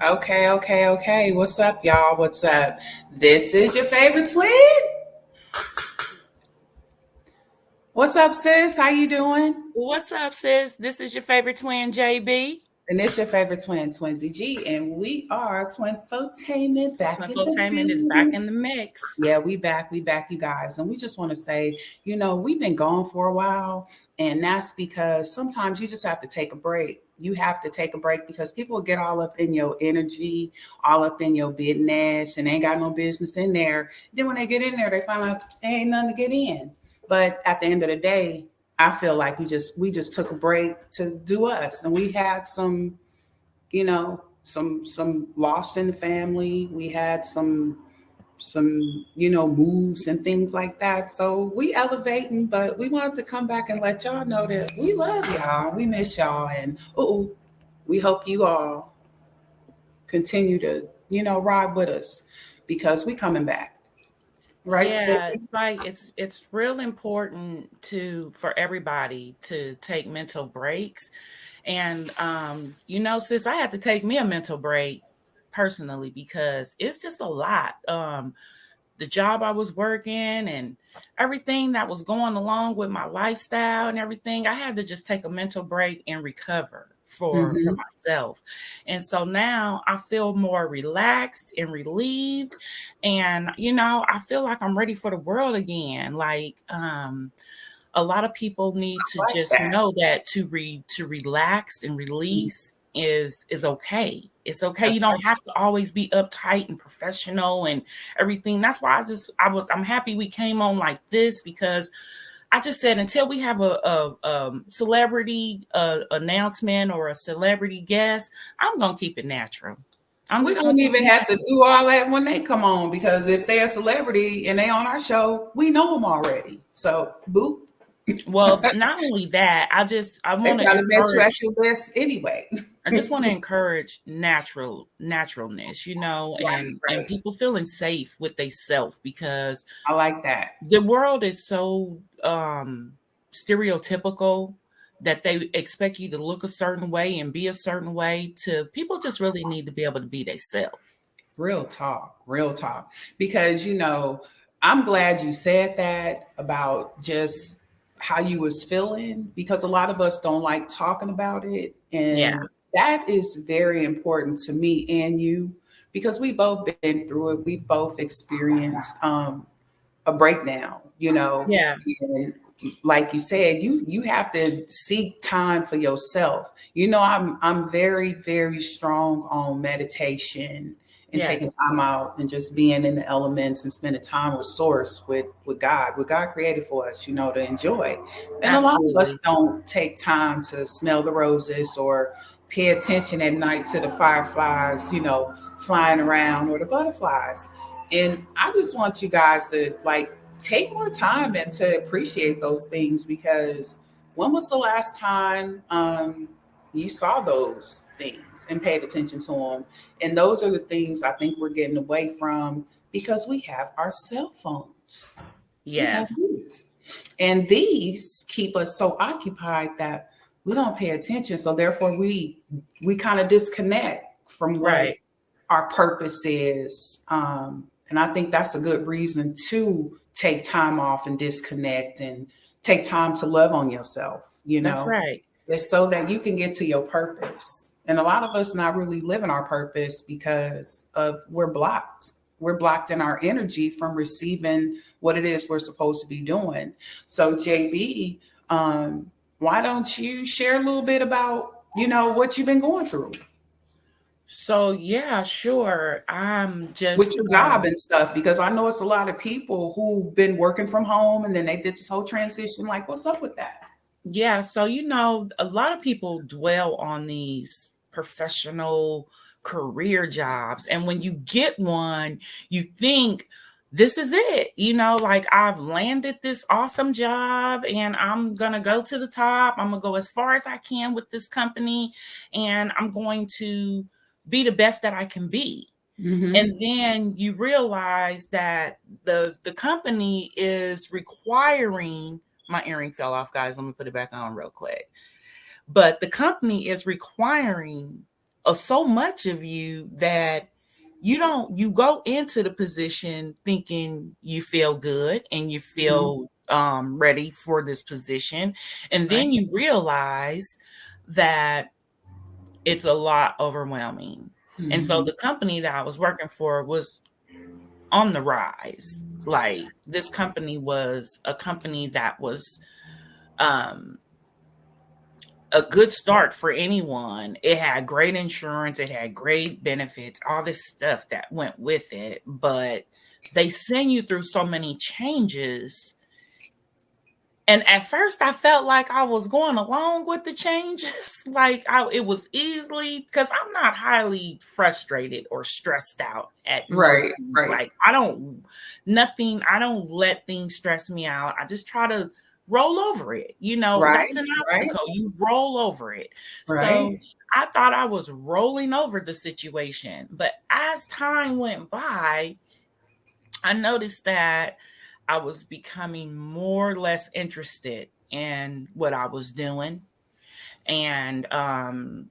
Okay. What's up, y'all? What's up? This is your favorite twin. What's up, sis? How you doing? What's up, sis? This is your favorite twin, JB. And it's your favorite twin, Twinzy G, and we are TwinFotainment back in the TwinFotainment is back building. in the mix. Yeah, we back, you guys. And we just want to say, we've been gone for a while, and that's because sometimes you just have to take a break. You have to take a break because people get all up in your energy, all up in your business, and they ain't got no business in there. Then when they get in there, they find out there ain't nothing to get in. But at the end of the day, I feel like we just took a break to do us, and we had some loss in the family. We had some moves and things like that. So we elevating, but we wanted to come back and let y'all know that we love y'all, we miss y'all, and we hope you all continue to ride with us because we coming back, right, Yeah, JP? it's like it's real important for everybody to take mental breaks. And sis, I had to take me a mental break personally because it's just a lot. The job I was working and everything that was going along with my lifestyle and everything, I had to just take a mental break and recover for Mm-hmm. myself. And so now I feel more relaxed and relieved, and I feel like I'm ready for the world again. Like a lot of people need to Like just that. know that to relax and release is okay. It's okay. You That's don't right. have to always be uptight and professional and everything. That's why I'm happy we came on like this, because I just said until we have a celebrity announcement or a celebrity guest, I'm gonna keep it natural. I'm We just gonna don't keep even it have to natural. do all that when they come on because if they're a celebrity and they on our show, we know them already. So, boop. Well, not only that, I They want to probably met you at encourage your best anyway. I just want to encourage naturalness, Right, and right. people feeling safe with they self, because I like that. the world is so stereotypical that they expect you to look a certain way and be a certain way. To people just really need to be able to be themselves. Real talk, real talk. Because I'm glad you said that about just how you was feeling because a lot of us don't like talking about it, Yeah. and that is very important to me and you because we both been through it. We both experienced a breakdown, Yeah. and like you said, you have to seek time for yourself. I'm very, very strong on meditation and taking Yes. time out and just being in the elements and spending time with source, with God, what God created for us, to enjoy. And a lot of us Absolutely. don't take time to smell the roses or pay attention at night to the fireflies, flying around, or the butterflies. And I just want you guys to like take more time and to appreciate those things because when was the last time you saw those things and paid attention to them? And those are the things I think we're getting away from because we have our cell phones. We have Yes. these. And these keep us so occupied that we don't pay attention. So therefore we kind of disconnect from what Right. our purpose is. And I think that's a good reason to take time off and disconnect and take time to love on yourself, That's right. It's so that you can get to your purpose. And a lot of us not really living our purpose because of we're blocked. We're blocked in our energy from receiving what it is we're supposed to be doing. So JB, why don't you share a little bit about, what you've been going through So yeah, sure. I'm with just your job and stuff? Because I know it's a lot of people who've been working from home and then they did this whole transition. Like, what's up with that? yeah, so a lot of people dwell on these professional career jobs, and when you get one, you think this is it. Like, I've landed this awesome job and I'm going to go to the top. I'm going to go as far as I can with this company, and I'm going to be the best that I can be. Mm-hmm. And then you realize that the company is requiring, my earring fell off, guys. Let me put it back on real quick. But the company is requiring so much of you that you go into the position thinking you feel good and you Mm-hmm. feel ready for this position, and Right. then you realize that it's a lot overwhelming. And so Mm-hmm. the company that I was working for was on the rise. Like, this company was a company that was um a good start for anyone. It had great insurance, it had great benefits, all this stuff that went with it, but they send you through so many changes. And at first I felt like I was going along with the changes. Like, it was easily, because I'm not highly frustrated or stressed out at no Right. point. Right. Like, I don't let things stress me out. I just try to roll over it. That's Right. an Right. obstacle. You roll over it. Right. So I thought I was rolling over the situation. But as time went by, I noticed that I was becoming more or less interested in what I was doing. And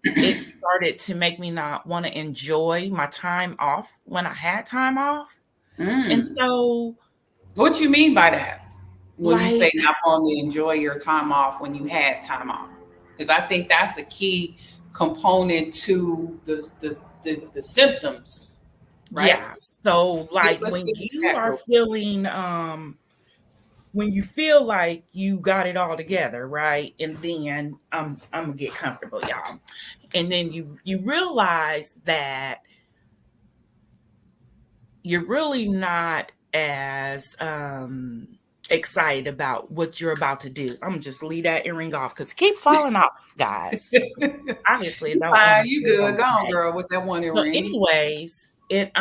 it started to make me not want to enjoy my time off when I had time off. And Mm. so, What you mean by that? When you say like, not wanting to enjoy your time off when you had time off? Because I think that's a key component to the symptoms, right? yeah. So, like, Let's when get into you that are real quick. feeling, when you feel like you got it all together, right? And then I'm gonna get comfortable, y'all. And then you realize that you're really not as excited about what you're about to do. I'm gonna just leave that earring off because keep falling off, guys. Obviously, I You don't want fine, to you stay good. on Go on, today. girl, with that one So, ring. anyways, it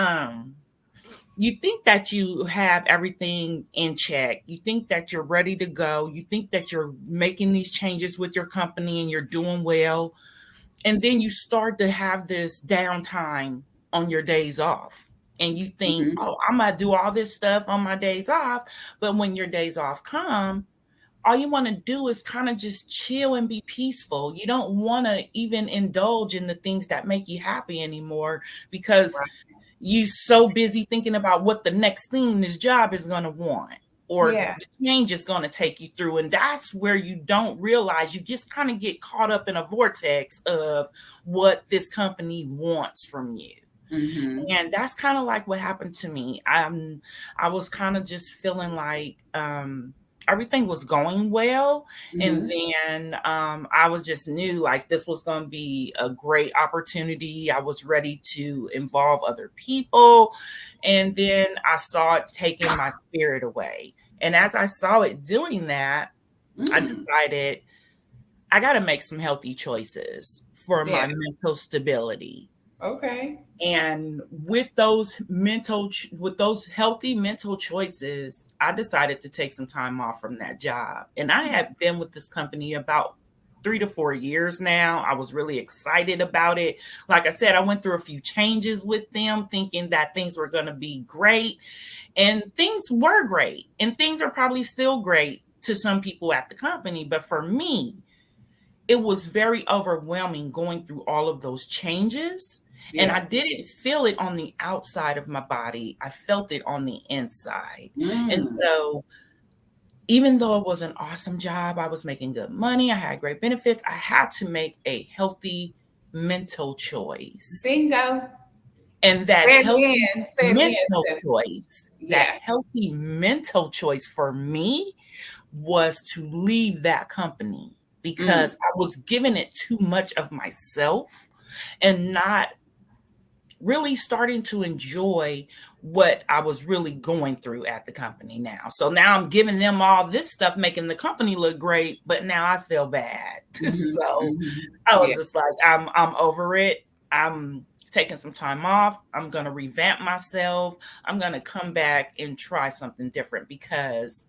you think that you have everything in check. You think that you're ready to go. You think that you're making these changes with your company and you're doing well. And then you start to have this downtime on your days off. And you think, Mm-hmm. oh, I'm going to do all this stuff on my days off. But when your days off come, all you want to do is kind of just chill and be peaceful. You don't want to even indulge in the things that make you happy anymore because Right. you so busy thinking about what the next thing this job is going to want or Yeah. the change is going to take you through. And that's where you don't realize you just kind of get caught up in a vortex of what this company wants from you. Mm-hmm. And that's kind of like what happened to me. I was kind of just feeling like everything was going well, and Mm-hmm. then I was just knew like this was going to be a great opportunity. I was ready to involve other people, and then I saw it taking my spirit away. And as I saw it doing that, I Mm. decided I got to make some healthy choices for Yeah. my mental stability. Okay. And with those healthy mental choices, I decided to take some time off from that job. And I had been with this company about 3 to 4 years now. I was really excited about it. Like I said, I went through a few changes with them, thinking that things were going to be great. And things were great. And things are probably still great to some people at the company. But for me, it was very overwhelming going through all of those changes. And I Yeah. didn't feel it on the outside of my body. I felt it on the inside. And Mm. so, even though it was an awesome job, I was making good money, I had great benefits, I had to make a healthy mental choice. Bingo. And that Say it healthy again. Say it again, mental sis. choice, that Yeah. healthy mental choice for me was to leave that company Mm. because I was giving it too much of myself and not really starting to enjoy what I was really going through at the company now. So now I'm giving them all this stuff, making the company look great, but now I feel bad. Mm-hmm. So Mm-hmm. I was Yeah. just like, I'm over it. I'm taking some time off. I'm gonna revamp myself. I'm gonna come back and try something different because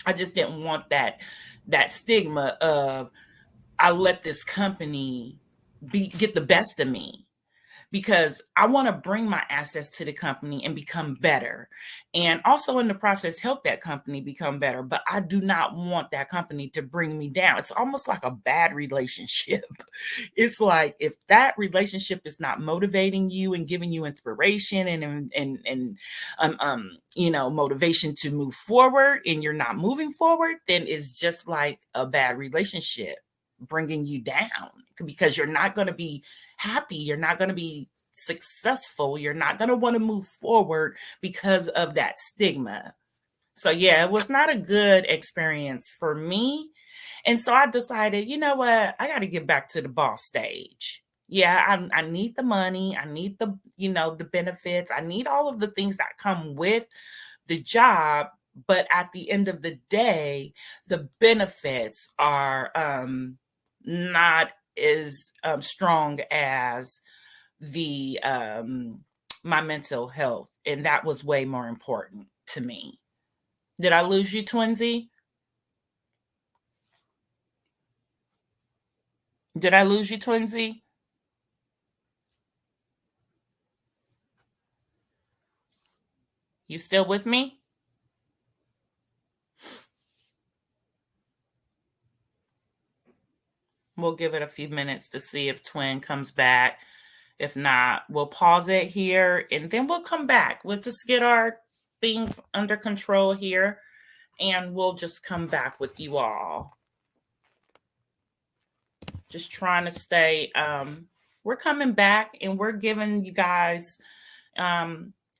I just didn't want that stigma of I let this company get the best of me because I want to bring my assets to the company and become better. And also in the process, help that company become better. But I do not want that company to bring me down. It's almost like a bad relationship. It's like if that relationship is not motivating you and giving you inspiration and motivation to move forward, and you're not moving forward, then it's just like a bad relationship bringing you down, because you're not going to be happy, you're not going to be successful, you're not going to want to move forward because of that stigma. So yeah, it was not a good experience for me. And so I decided, you know what, I got to get back to the boss stage. Yeah, I need the money, I need the benefits, I need all of the things that come with the job. But at the end of the day, the benefits are not as strong as the my mental health, and that was way more important to me. Did I lose you, Twinsy? Did I lose you, Twinsy? You still with me? We'll give it a few minutes to see if Twin comes back. If not, we'll pause it here and then we'll come back. We'll just get our things under control here and we'll just come back with you all. Just trying to stay. We're coming back and we're giving you guys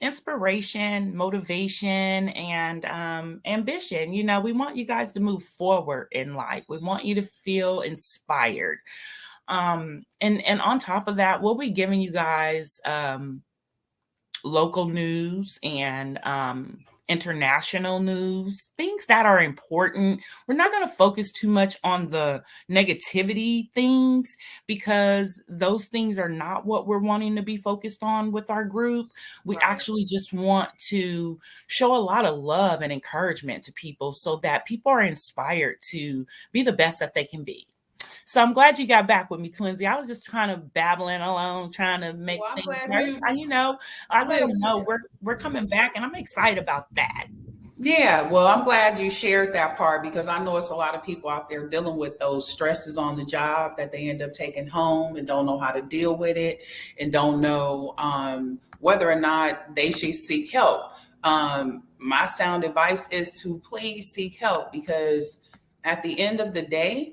inspiration, motivation, and ambition. We want you guys to move forward in life. We want you to feel inspired. And on top of that, we'll be giving you guys local news and international news, things that are important. We're not going to focus too much on the negativity things, because those things are not what we're wanting to be focused on with our group. We actually just want to show a lot of love and encouragement to people so that people are inspired to be the best that they can be. So I'm glad you got back with me, Twinsy. I was just kind of babbling along, trying to make things work. I let them know we're coming back, and I'm excited about that. Yeah, well, I'm glad you shared that part, because I know it's a lot of people out there dealing with those stresses on the job that they end up taking home and don't know how to deal with it, and don't know whether or not they should seek help. My sound advice is to please seek help, because at the end of the day,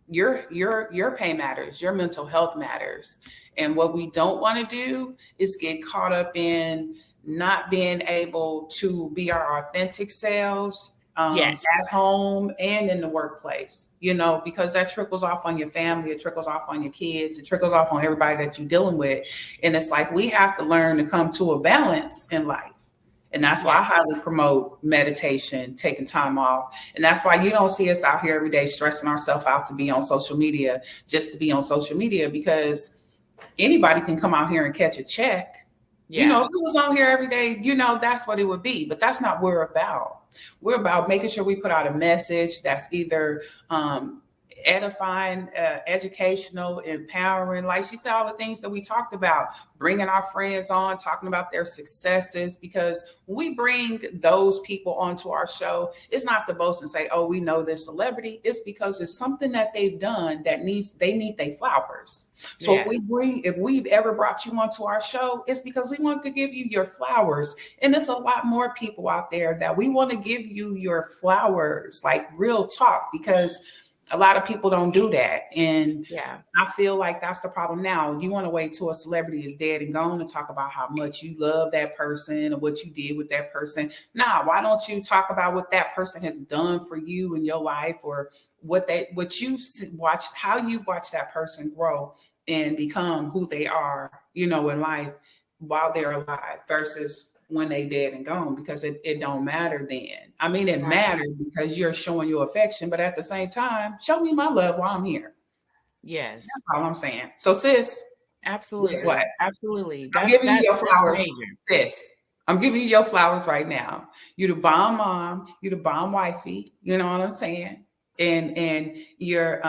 your pay matters, your mental health matters. And what we don't want to do is get caught up in not being able to be our authentic selves Yes. at home and in the workplace, because that trickles off on your family, it trickles off on your kids, it trickles off on everybody that you're dealing with. And it's like we have to learn to come to a balance in life. And that's why I highly promote meditation, taking time off. And that's why you don't see us out here every day stressing ourselves out to be on social media, just to be on social media, because anybody can come out here and catch a check. Yeah. If it was on here every day, that's what it would be. But that's not what we're about. We're about making sure we put out a message that's either edifying, educational, empowering. Like she said, all the things that we talked about, bringing our friends on, talking about their successes, because when we bring those people onto our show, it's not to boast and say, oh, we know this celebrity. It's because it's something that they've done that they need their flowers. So if we've ever brought you onto our show, it's because we want to give you your flowers. And there's a lot more people out there that we want to give you your flowers, like real talk, because a lot of people don't do that. And I feel like that's the problem now. You want to wait till a celebrity is dead and gone to talk about how much you love that person or what you did with that person. Nah, why don't you talk about what that person has done for you in your life, or what you watched, how you watched that person grow and become who they are, in life while they're alive, versus when they dead and gone, because it don't matter then. I mean, it matters because you're showing your affection, but at the same time, show me my love while I'm here. Yes. That's all I'm saying. So sis, absolutely. Guess what? Absolutely. I'm giving you your flowers, sis. I'm giving you your flowers right now. You the bomb mom, you the bomb wifey, you know what I'm saying? And you're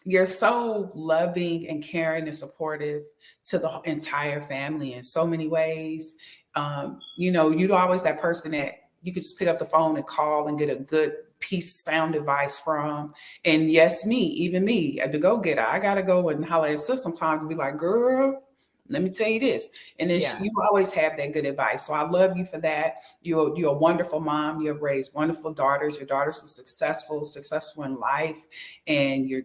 you're so loving and caring and supportive to the entire family in so many ways. You're always that person that you could just pick up the phone and call and get a good piece sound advice from. And yes, even me, the go getter, I gotta go and holler at sis sometimes and be like, girl, let me tell you this. And then Yeah. you always have that good advice. So I love you for that. You're a wonderful mom. You have raised wonderful daughters. Your daughters are successful in life. And you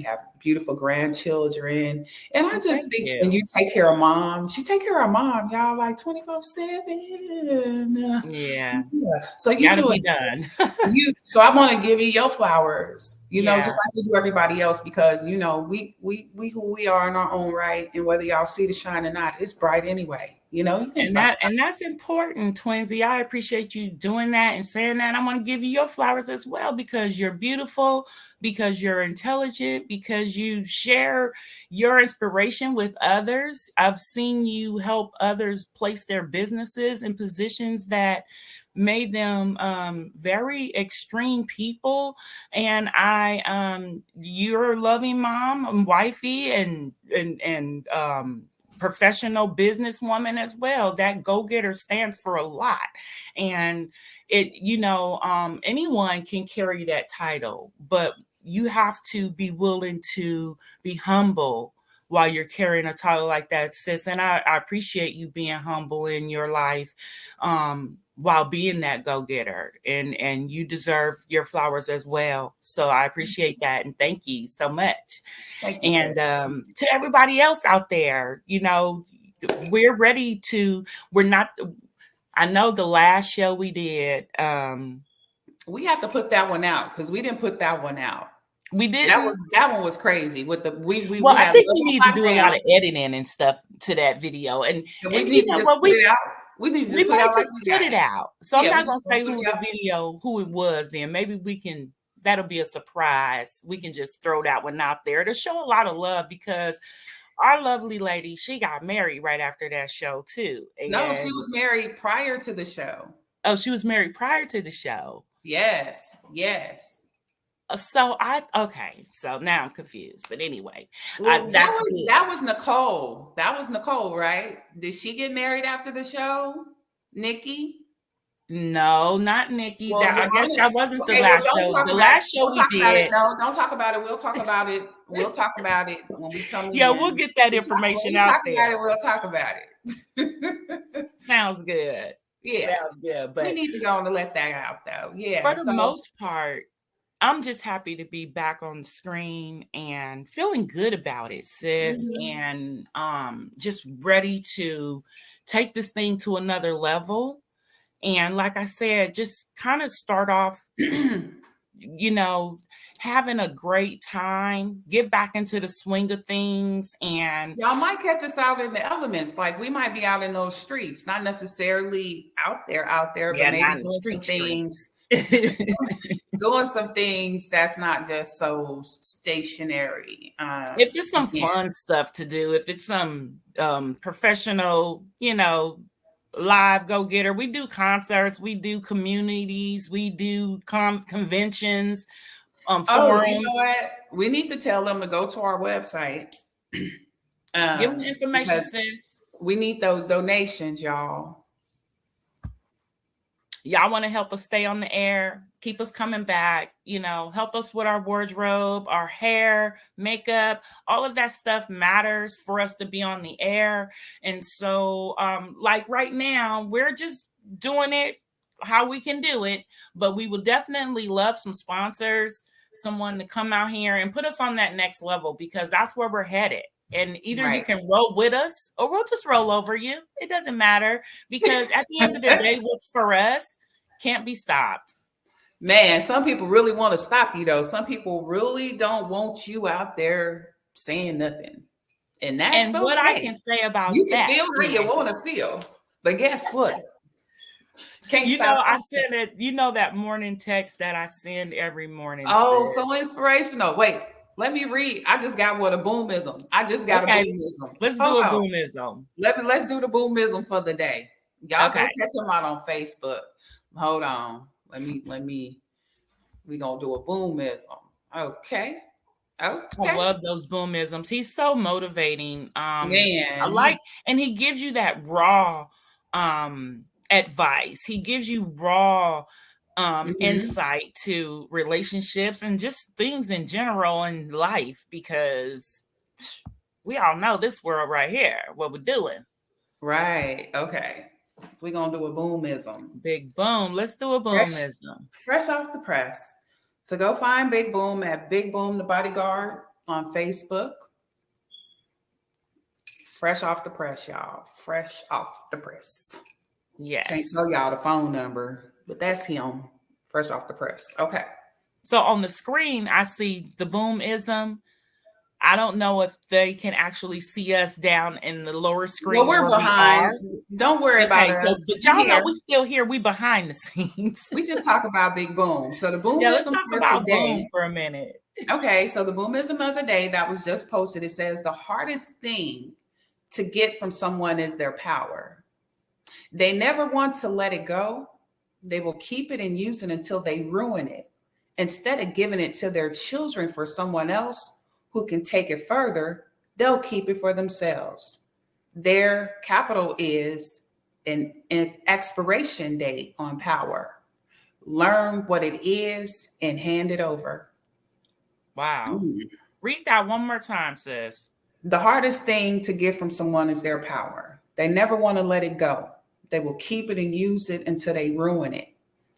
have beautiful grandchildren. And I Well, just thank think when you. you take care of mom, she take care of mom, y'all, like 24/7. Yeah. Yeah. So you Gotta doing be done. so I want to give you your flowers, Yeah. just like we do everybody else, because we who we are in our own right, and whether y'all see the shine or not, it's bright anyway. You can't And stop that's important, Twinsy. I appreciate you doing that and saying that. I want to give you your flowers as well because you're beautiful, because you're intelligent, because you share your inspiration with others. I've seen you help others place their businesses in positions that made them very extreme people. And you're a loving mom and wifey and professional businesswoman as well. That go-getter stands for a lot. And anyone can carry that title, but you have to be willing to be humble while you're carrying a title like that, sis. And I appreciate you being humble in your life while being that go-getter. And you deserve your flowers as well. So I appreciate that. And thank you so much. thank you, And sis. to everybody else out there, we're ready to, we're not, I know the last show we did, We have to put that one out because we didn't put that one out. we That was didn't. that one was crazy with the Well, we I had think Love we on need to do a lot Lockdown, of editing and stuff to that video. and we And need you to know just what? put it out. We need to We just put it might out like just we put got it it. out. So I'm Yeah, we not gonna just gonna say put it out. who it was then. Maybe that'll be a surprise. We can just throw that one out there to show a lot of love because our lovely lady, she got married right after that show too. No, she And was married prior to the show. oh, she was married prior to the show. Yes, yes. Okay, so now I'm confused. But anyway, Well, that that's was good. that was Nicole. That was Nicole, right? Did she get married after the show? Nikki? No, not Nikki. Well, That I guess Joanna. that wasn't the Okay, well, last don't show. talk The about it. last show Don't we talk about it. did. No, don't talk about it. We'll talk about it. We'll talk about it when we come Yeah, we'll in. get that When information we out talk about there. it, we'll talk about it. Sounds good. Yeah, Sounds good. we But need to go on to let that out, though. for Yeah. the So, most part, I'm just happy to be back on the screen and feeling good about it, sis, mhm. and just ready to take this thing to another level. And like I said, just kind of start off, you know, having a great time, get back into the swing of things. And y'all might catch us out in the elements. Like we might be out in those streets, not necessarily out there, but yeah, not maybe in the street things, streets. doing some things that's not just so stationary. If it's some Yeah. fun stuff to do, if it's some professional, live go getter, we do concerts, we do communities, we do conventions, Oh, you know forums. what? We need to tell them to go to our website, Give them the information, because sis. we need those donations, y'all. Y'all want to help us stay on the air, keep us coming back, help us with our wardrobe, our hair, makeup, all of that stuff matters for us to be on the air. And so, like right now, we're just doing it how we can do it, but we would definitely love some sponsors, someone to come out here and put us on that next level because that's where we're headed. And either you Right. can roll with us or we'll just roll over you. It doesn't matter because at the end of the day, what's for us can't be stopped. Man, some people really want to stop you, though. Some people really don't want you out there saying nothing. And that's And what I okay. can say about You can that, feel how you want to feel. But guess what? Can't stop I us. sent it, that morning text that I send every morning, Oh, sis. so inspirational. Wait, let me read. I just got what a boomism. I just got a Okay, boomism. let's do Hold a on. boomism. Let's do the boomism for the day. Y'all go Okay. check him out on Facebook. Hold on. We gonna do a boomism. Okay. I Okay. love those boomisms. He's so motivating. I Man, like, and he gives you that raw advice. He gives you raw mhm. insight to relationships and just things in general in life, because we all know this world right here, what we're doing. Right. Okay. So we're gonna do a boomism. Big boom. Let's do a Fresh boomism. fresh off the press. So go find Big Boom at Big Boom the Bodyguard on Facebook. Fresh off the press, y'all. Fresh off the press. Can't Yes. tell y'all the phone number, but that's him. Fresh off the press. Okay. So on the screen, I see the boomism. I don't know if they can actually see us down in the lower Well, screens we're where we are. behind. Don't worry about Okay, so us. but We y'all know here. we still here. We behind the scenes. We just talk about Big Boom. So the Yeah, let's boomism talk for about boom today. for a minute. Okay, so the boomism of the day that was just posted, it says the hardest thing to get from someone is their power. They never want to let it go. They will keep it and use it until they ruin it. Instead of giving it to their children for someone else who can take it further, they'll keep it for themselves. Their capital is an expiration date on power. Learn what it is and hand it over. Wow. Mm. Read that one more time, sis. The hardest thing to get from someone is their power. They never want to let it go. They will keep it and use it until they ruin it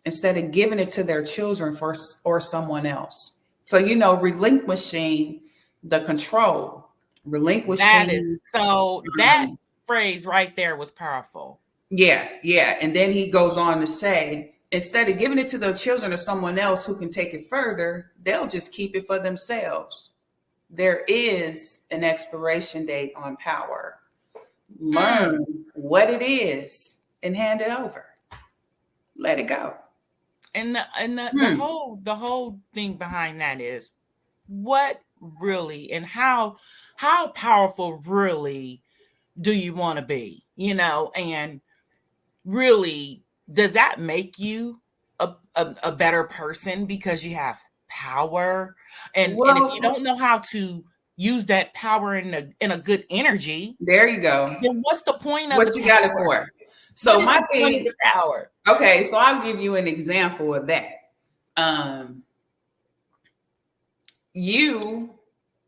instead of giving it to their children for or someone else. So, relinquishing the control, That is relinquishing. so, that um, phrase right there was powerful. yeah, yeah. And then he goes on to say, instead of giving it to their children or someone else who can take it further, they'll just keep it for themselves. There is an expiration date on power. Hmm. Learn what it is and hand it over. Let it go. And the Hmm. whole thing behind that is what really and how powerful really do you want to be, and really, does that make you a better person because you have power? And if you Well, don't know how to use that power in a good energy, there you go. then what's the point of What the you got it power? for? What So is my the point of thing, the power? okay, so I'll give you an example of that. Um, you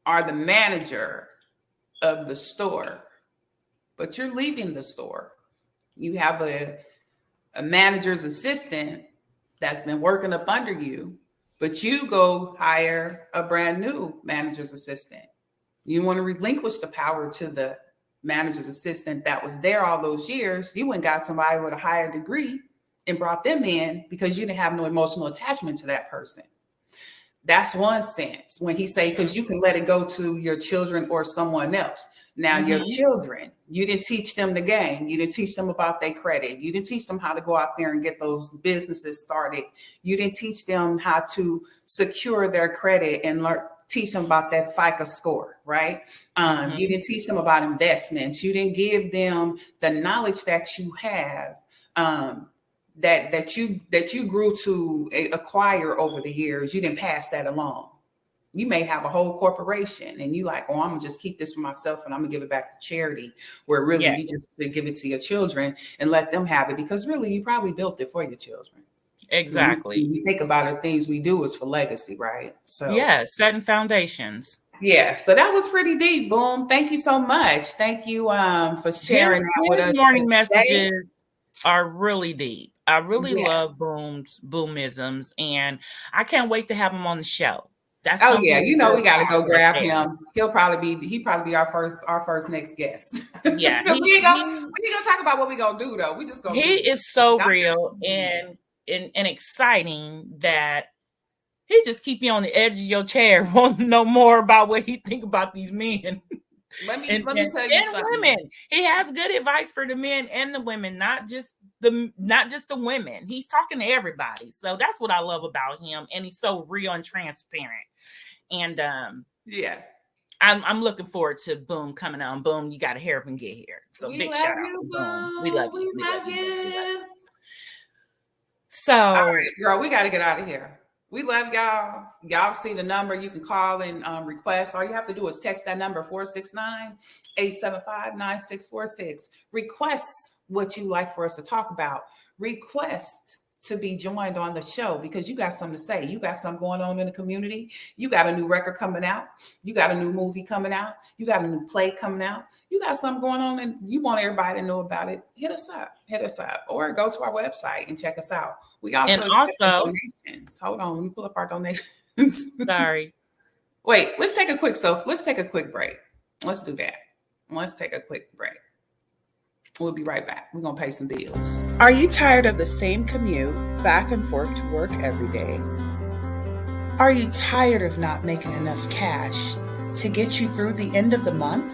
are the manager of the store, but you're leaving the store. You have a manager's assistant that's been working up under you, but you go hire a brand new manager's assistant. You want to relinquish the power to the manager's assistant that was there all those years. You went and got somebody with a higher degree and brought them in because you didn't have no emotional attachment to that person. That's one sense when he say, because you can let it go to your children or someone else. Now, your Mm-hmm. children, you didn't teach them the game. You didn't teach them about their credit. You didn't teach them how to go out there and get those businesses started. You didn't teach them how to secure their credit and teach them about that FICA score, right? You Mm-hmm. didn't teach them about investments. You didn't give them the knowledge that you have. That you grew to acquire over the years. You didn't pass that along. You may have a whole corporation and you like, oh, I'm gonna just keep this for myself and I'm gonna give it back to charity, where really Yeah, you just give it to your children and let them have it, because really you probably built it for your children. exactly. When we think about it, things we do is for legacy, right? So Yeah, setting foundations. yeah, so that was pretty deep. Boom. Thank you so much. Thank you for sharing His that with his us morning today. messages are really deep. I really love Yes. boomisms, and I can't wait to have him on the show. That's Oh gonna yeah, be a we good got to time go right grab there. him. He probably be our first next guest. Yeah, Because we ain't gonna talk about what we gonna do though. We just gonna do he it. is so Y'all real and exciting that he just keep you on the edge of your chair, want to know more about what he think about these men. Let me and, let me and tell you and something. women. He has good advice for the men and the women, not just the women. He's talking to everybody. So that's what I love about him. And he's so real and transparent. And Yeah, I'm looking forward to Boom coming on. Boom, you got to hear him get here. So we big shout love out to you, Boom. We love boo. you. We We love love you, Boom. We love you. you. All So right, girl, we got to get out of here. We love y'all. Y'all see the number. You can call and request. All you have to do is text that number 469-875-9646. Request what you like for us to talk about. Request to be joined on the show because you got something to say. You got something going on in the community. You got a new record coming out. You got a new movie coming out. You got a new play coming out. You got something going on and you want everybody to know about it. Hit us up. Hit us up. Or go to our website and check us out. We And also accept also, donations. Hold on, let me pull up our donations. sorry. Wait, let's take a quick break. Let's do that. Let's take a quick break. We'll be right back. We're gonna pay some bills. Are you tired of the same commute back and forth to work every day? Are you tired of not making enough cash to get you through the end of the month?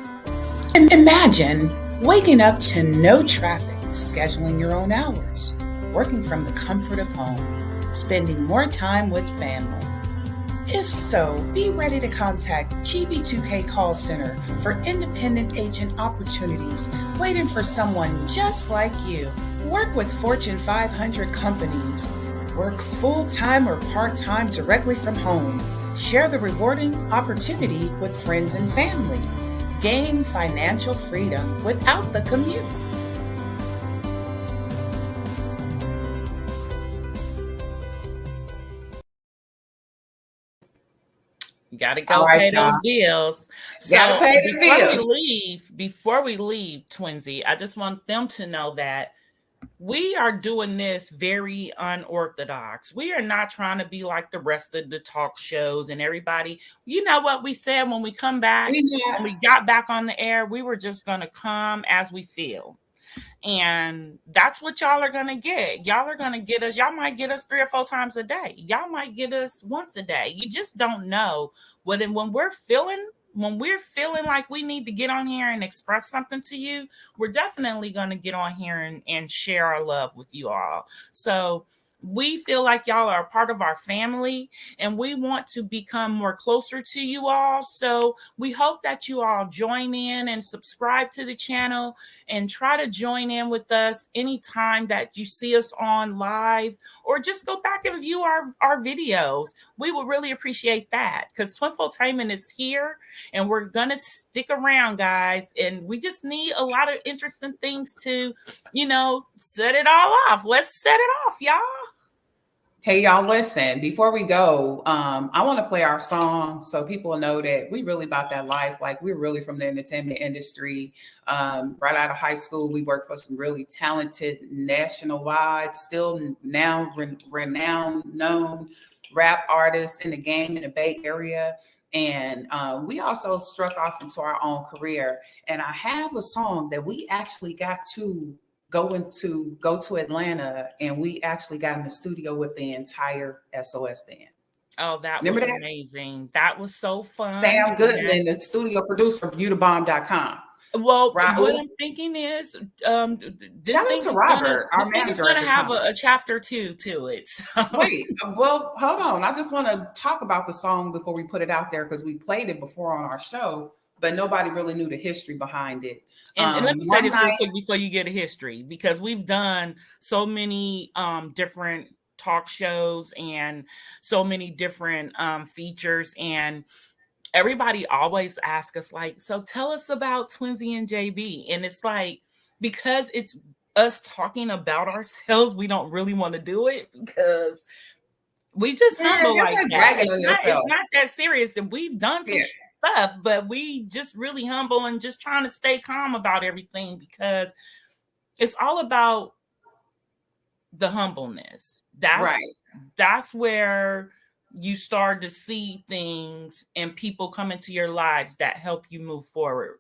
And imagine waking up to no traffic, scheduling your own hours, working from the comfort of home, spending more time with family. If so, be ready to contact GB2K Call Center for independent agent opportunities, waiting for someone just like you. Work with Fortune 500 companies. Work full-time or part-time directly from home. Share the rewarding opportunity with friends and family. Gain financial freedom without the commute. You gotta go pay those bills. Gotta So pay the bills. before we leave, Twinsy, I just want them to know that we are doing this very unorthodox. We are not trying to be like the rest of the talk shows and everybody. You know what we said when we come back, when we got back on the air, we were just gonna come as we feel. And that's what y'all are gonna get. Y'all are gonna get us. Y'all might get us 3 or 4 times a day. Y'all might get us once a day. You just don't know what. And when we're feeling like we need to get on here and express something to you, we're definitely gonna get on here and share our love with you all. So we feel like y'all are a part of our family and we want to become more closer to you all. So we hope that you all join in and subscribe to the channel and try to join in with us anytime that you see us on live, or just go back and view our videos. We would really appreciate that because TwinFotainment is here and we're going to stick around, guys. And we just need a lot of interesting things to, set it all off. Let's set it off, y'all. Hey, y'all, listen, before we go, I want to play our song so people know that we really about that life. Like, we're really from the entertainment industry. Right out of high school, we worked for some really talented, national-wide, still now renowned, known rap artists in the game in the Bay Area. And we also struck off into our own career. And I have a song that we actually got to go to Atlanta, and we actually got in the studio with the entire SOS band. Oh, that was amazing. That was so fun. Sam Goodman, the studio producer of YouTubebomb.com. Well, what I'm thinking is, this shout thing out to is Robert, gonna, this thing is gonna have a chapter 2 to it. So. Wait, well, hold on. I just want to talk about the song before we put it out there because we played it before on our show, but nobody really knew the history behind it. And let me say this real quick before you get a history, because we've done so many different talk shows and so many different features, and everybody always asks us, like, so tell us about Twinsy and JB. And it's like, because it's us talking about ourselves, we don't really want to do it because we just humble like that. It's not that serious. And we've done some stuff, but we just really humble and just trying to stay calm about everything because it's all about the humbleness. That's where you start to see things and people come into your lives that help you move forward.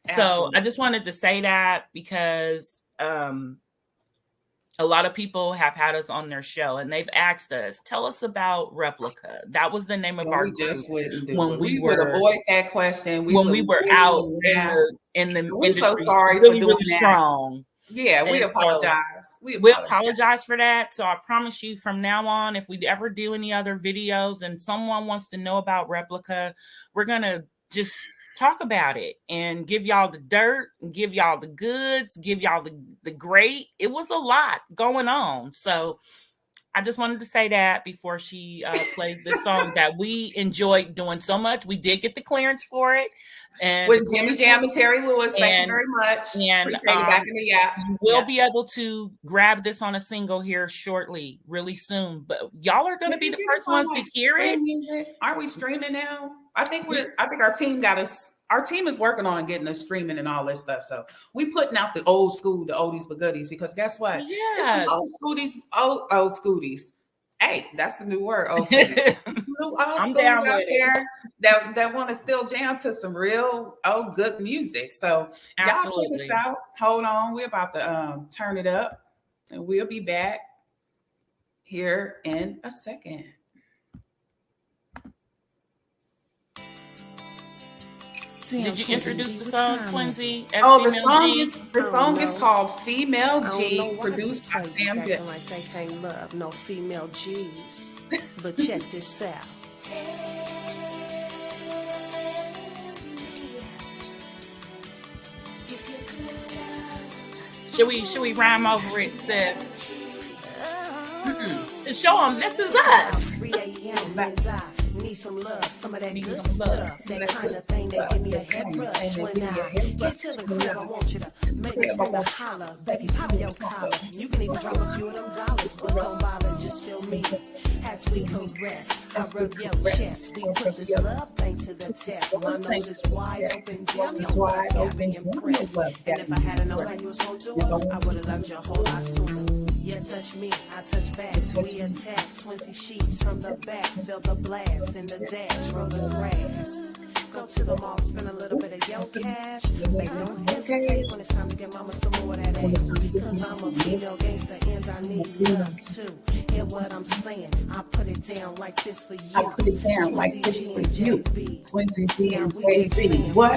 Absolutely. So I just wanted to say that because a lot of people have had us on their show and they've asked us, tell us about Replica. That was the name of our group. When we would avoid that question. When we were out in the we're industry, so sorry really, for doing really strong. Yeah, we apologize. We apologize for that. So I promise you from now on, if we ever do any other videos and someone wants to know about Replica, we're going to just talk about it and give y'all the dirt, and give y'all the goods, give y'all the great. It was a lot going on. So I just wanted to say that before she plays this song that we enjoyed doing so much. We did get the clearance for it. And with Jimmy Jam and Terry Lewis, thank you very much. And appreciate it. Back in the app. You will be able to grab this on a single here shortly, really soon. But y'all are going to be the first ones to hear it. Music? Aren't we streaming now? I think our team got us. Our team is working on getting us streaming and all this stuff. So we putting out the old school, the oldies but goodies, because guess what? Yeah, old schoolies. Hey, that's the new word. Old schoolies. Old schools out there that want to still jam to some real good music. So y'all check us out. Hold on, we're about to turn it up, and we'll be back here in a second. Did you introduce the song, Twinzy? The song is called Female G, produced by Sam Dip. Like they can't love no female G's. But check this out. Should we rhyme over it, sis? To show them this is us. 3 a.m. Need some love, some of that good stuff. That kind of thing that give me a head rush. When I get to the crib, I want you to make me scream and holler. Baby, pop your collar. You can even drop a few of them dollars, but don't bother, just feel me as we caress. I rub your chest. We put this love thing to the test. My nose is wide open, damn, your love got me impressed. And if I hadn't known how you was gonna do it, I would've loved you a whole lot sooner. You touch me, I touch back. We attach 20 sheets from the back. Feel the blast in the dash, roll the grass. Go to the mall, spend a little bit of your cash. Make no hesitate when it's time to get mama some more of that ass. Cause I'm a female gangster and I need love too. Hear what I'm saying? I put it down like this for you. I put it down like this for you. Twinzy G and JB. What?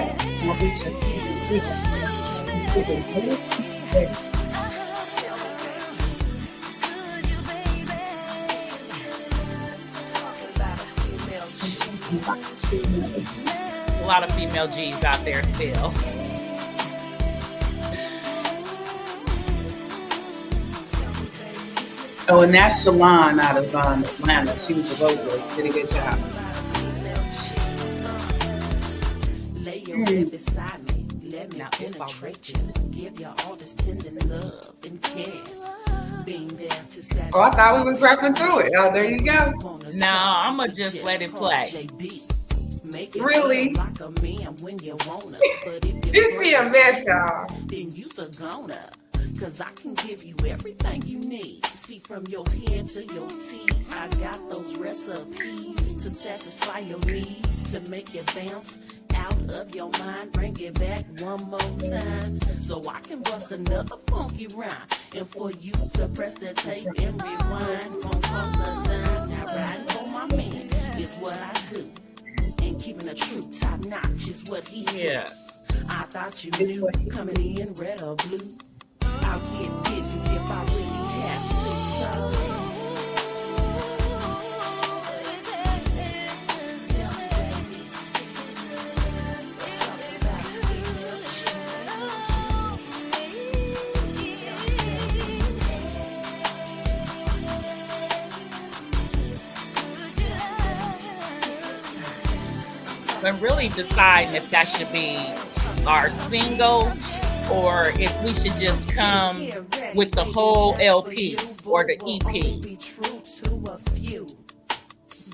A lot of female G's out there still. Oh, and that's Shalon out of Atlanta. She was a vocalist. Did a good job. Lay your head beside me. Let me penetrate you. Give you all this tender love and care. Being there to satisfy. Oh, I thought we was rapping through it. Oh, there you go. No, I'ma just let it play. Really? Like a man when you wanna. But if you Is she a mess, y'all? then you's a goner. Cause I can give you everything you need. See, from your head to your teeth, I got those recipes to satisfy your needs, to make you bounce out of your mind, bring it back one more time, so I can bust another funky rhyme, and for you to press the tape and rewind. Gon' cost a dime. Now riding for my man is what I do, and keeping a true top notch is what he do. I thought you knew, coming in red or blue. I'll get busy if I really have to. We're really deciding if that should be our single or if we should just come with the whole LP or the EP. Be true to a few.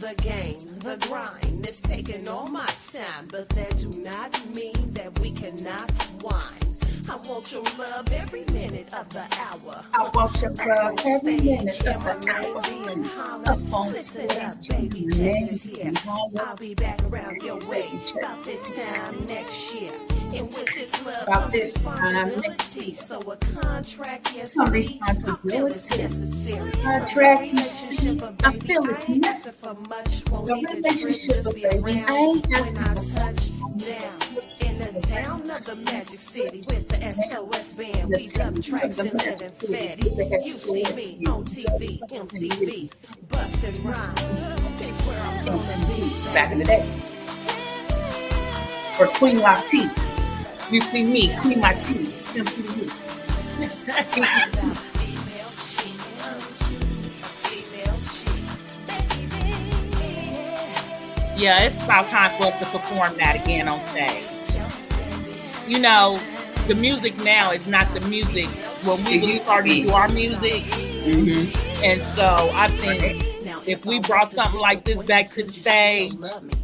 The game, the grind is taking all my time, but that do not mean that we cannot whine. I want your love every minute of the hour. I want your love every minute of the hour. Up on Listen up, baby, check this here. I'll be back around your way about this time next year. And with this love About this time responsibility, so a contract, yes, Some see, responsibility. I feel it's necessary. Contract, A you see, relationship, I baby, feel it's I ain't necessary. asking for much, won't The even relationship, just be baby, around I ain't when asking I for touch down in the town of the Magic City with the SOS band. We dump tracks and living fatty. You see me on TV, MTV, busting rhymes. It's where I'm gonna be. Back in the day. Or Queen Latifah. You see me, Queen Latifah. MTV. Yeah, it's about time for us to perform that again on stage. You know, the music now is not the music when we were starting to do our music. And so I think if we brought something like this back to the stage,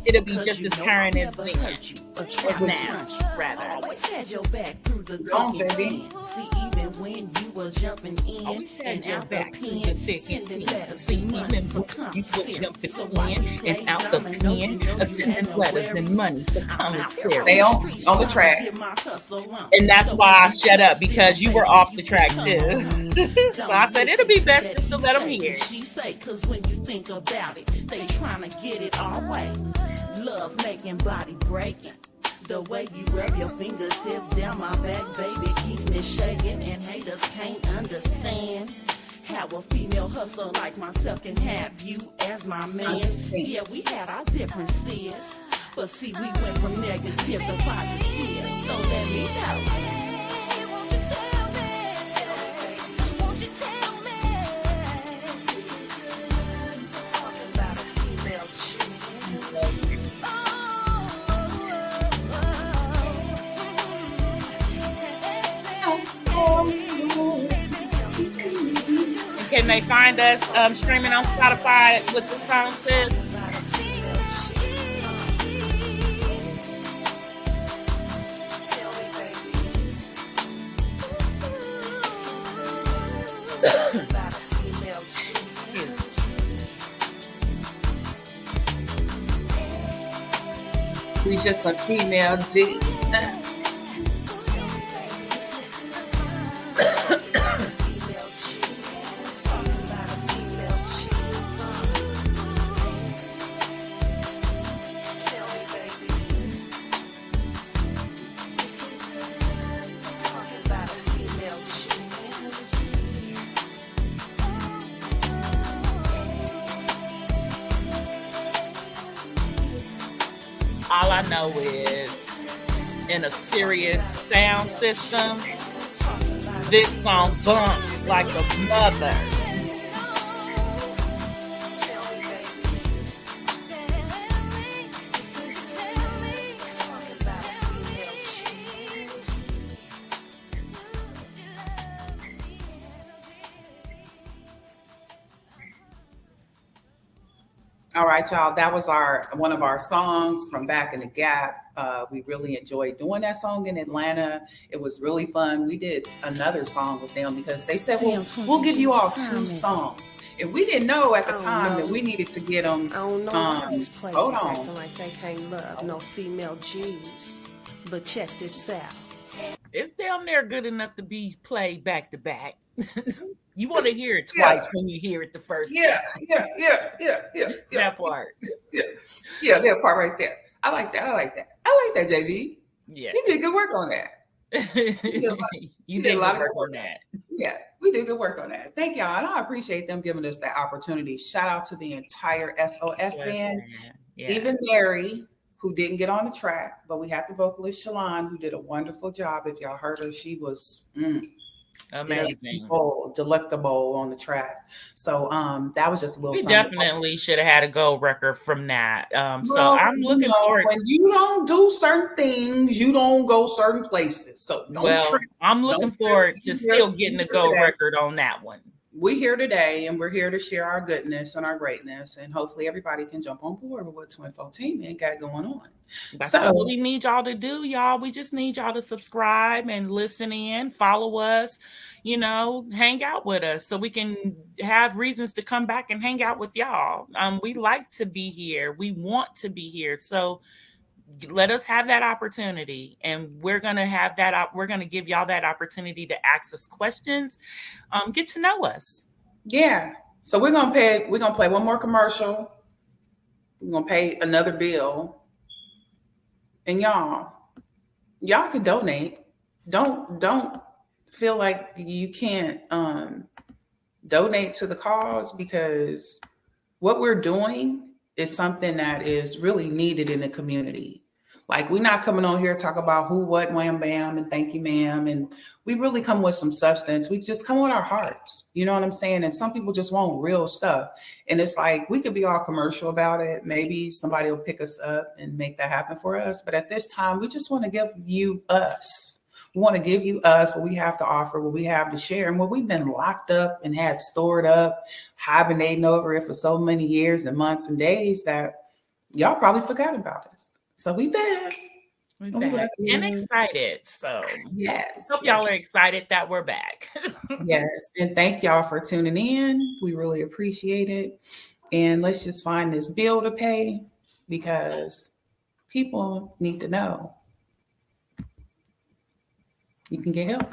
it'll be just as current as then. As now, rather. Always had your back through the see, even when you were jumping in and out the pen, sending letters, see me for jumping in and out the pen, sending letters and money for commissary. They on the track. And that's why I shut up, because you were off the track too. So I said it'll be best just to let them hear. She say, cause when you think about it, they trying to get it all way. Love making, body breaking. The way you rub your fingertips down my back, baby, keeps me shaking, and haters can't understand how a female hustler like myself can have you as my man. Yeah, we had our differences, but see, we went from negative to positive, so let me know. Can they find us streaming on Spotify with the song, sis? We just a female G. All I know is, in a serious sound system, this song bumps like a mother. All right, y'all. That was one of our songs from Back in the Gap. We really enjoyed doing that song in Atlanta. It was really fun. We did another song with them because they said, well, we'll give you all 2 songs. And we didn't know at the time that we needed to get them. I don't know why these places hold on. acting like they can't love no female G's. But check this out. It's down there good enough to be played back to back. You want to hear it twice when you hear it the first time. Yeah. That part. Yeah, that part right there. I like that, JB. Yeah. You did good work on that. You did a lot of work on that. Yeah, we did good work on that. Thank y'all. And I appreciate them giving us that opportunity. Shout out to the entire SOS band. Yeah. Even Mary, who didn't get on the track, but we have the vocalist Shalon, who did a wonderful job. If y'all heard her, she was amazing, delectable on the track. So that was just a little. We definitely should have had a gold record from that. So I'm looking forward. When you don't do certain things, you don't go certain places. So I'm looking forward to still getting a gold record on that one. We're here today, and we're here to share our goodness and our greatness, and hopefully everybody can jump on board with what TwinFotainment got going on. That's what we need y'all to do, y'all. We just need y'all to subscribe and listen in, follow us, hang out with us so we can have reasons to come back and hang out with y'all. We like to be here. We want to be here. So let us have that opportunity, and we're going to have that. We're going to give y'all that opportunity to ask us questions, get to know us. Yeah. So we're going to play one more commercial. We're going to pay another bill. And y'all can donate. Don't feel like you can't donate to the cause, because what we're doing is something that is really needed in the community. Like, we're not coming on here to talk about who, what, wham, bam, and thank you, ma'am. And we really come with some substance. We just come with our hearts. You know what I'm saying? And some people just want real stuff. And it's like, we could be all commercial about it. Maybe somebody will pick us up and make that happen for us. But at this time, we just want to give you us. We want to give you us what we have to offer, what we have to share, and what we've been locked up and had stored up, hibernating over it for so many years and months and days that y'all probably forgot about us. So we back. We're back and excited. So yes, hope y'all are excited that we're back. Yes, and thank y'all for tuning in. We really appreciate it. And let's just find this bill to pay because people need to know you can get help.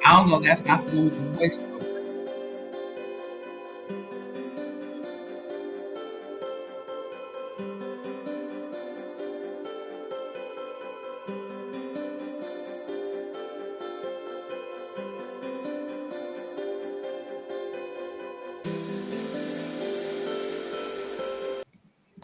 I don't know. That's not the one with the voice.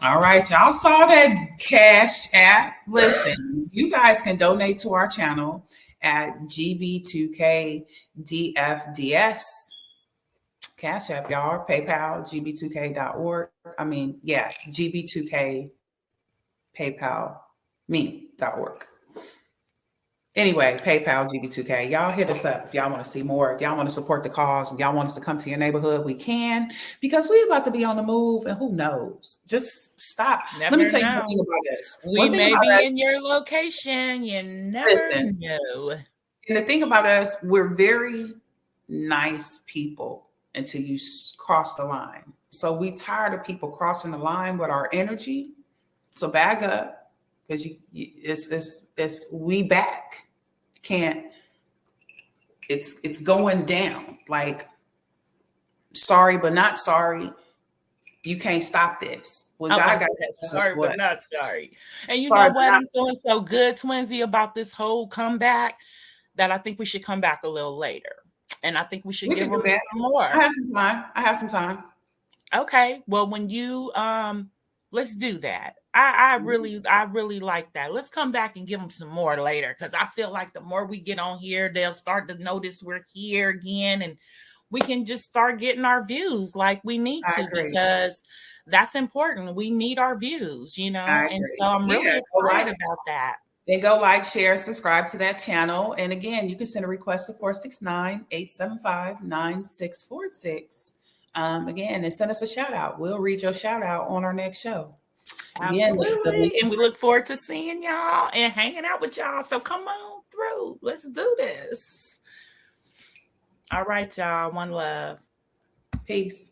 All right, y'all saw that Cash App. Listen, you guys can donate to our channel at GB2KDFDS. Cash App, y'all, PayPal, gb2k.org. GB2K, PayPal, me.org. Anyway, PayPal, GB2K. Y'all hit us up if y'all want to see more. If y'all want to support the cause, if y'all want us to come to your neighborhood, we can, because we're about to be on the move, and who knows? Just stop. Never Let me tell you know. one thing about this. We may be in your location. You never know. And the thing about us, we're very nice people until you cross the line. So we tired of people crossing the line with our energy. So back up, because it's we back. Can't. It's going down. Like, sorry but not sorry. You can't stop this. Well, God got sorry but not sorry. And you know what? I'm feeling so good, Twinsy, about this whole comeback that I think we should come back a little later. And I think we should give them some more. I have some time. Okay. Well, when you let's do that. I really like that. Let's come back and give them some more later, because I feel like the more we get on here, they'll start to notice we're here again, and we can just start getting our views like we need to, because that's important. We need our views, you know, and so I'm really excited about that. Then go like, share, subscribe to that channel. And again, you can send a request to 469-875-9646. Again, and send us a shout out. We'll read your shout out on our next show. Absolutely. And we look forward to seeing y'all and hanging out with y'all. So come on through. Let's do this. All right, y'all. One love. Peace.